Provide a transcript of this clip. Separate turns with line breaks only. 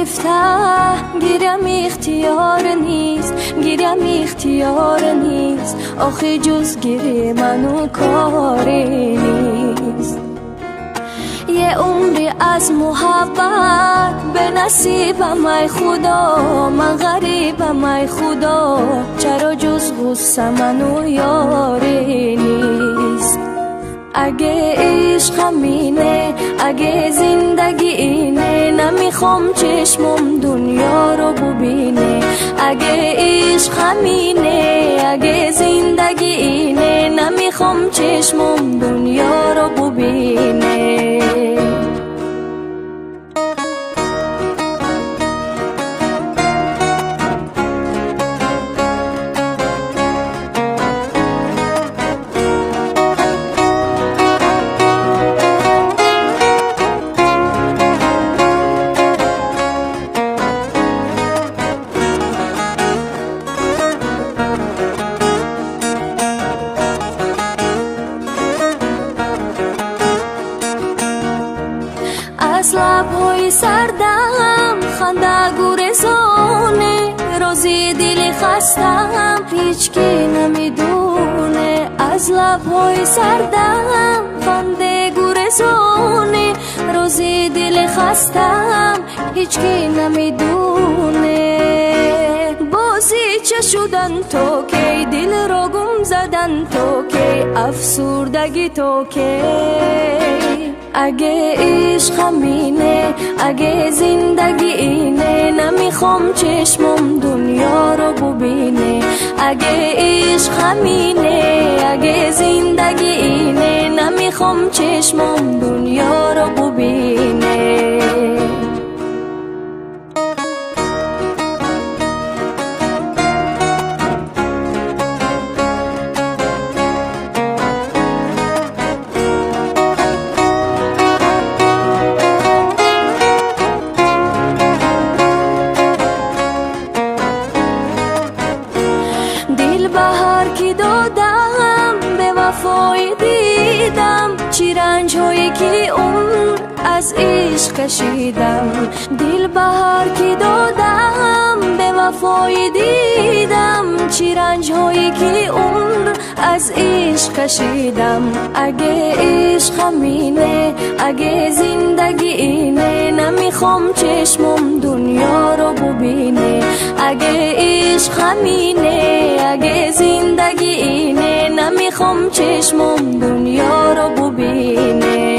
میفته گیرم اختیار نیست، گیرم اختیار نیست، آخه جز گیری منو کاری نیست. یه عمری از محبت به نصیبم ای خدا، من غریبم ای خدا، چرا جز غصه منو یاری نیست. اگه عشق همینه، اگه زندگی اینه، نمیخوام چشمم دنیا رو ببینه. اگه عشق همینه، اگه زندگی اینه، نمیخوام چشمم دنیا رو ببینه. از لب‌های سردم خنده گورزونه، روزی دل خستم هیچ کی نمیدونه. از لب‌های سردم خنده گورزونه، روزی دل خستم هیچ کی نمیدونه. بازی چه شدن تو که دل رو گم زدن تو که افسردگی تو که. اگه عشق همینه، اگه زندگی اینه، نمیخوام چشمم دنیا رو ببینه. اگه عشق همینه، اگه زندگی اینه، نمیخوام چشمم دنیا رو ببینه. کی دادم به وفای دیدم، چی رنج هایی که عمر از عشق کشیدم. دل بهار کی دادم به وفای دیدم، چی رنج هایی که عمر از عشق کشیدم. اگه عشق همینه، اگه زندگی اینه، نمیخوام چشمم دنیا رو ببینه. اگه عشق همینه، اگه زندگی اینه، نمیخوام چشمم دنیا رو ببینه.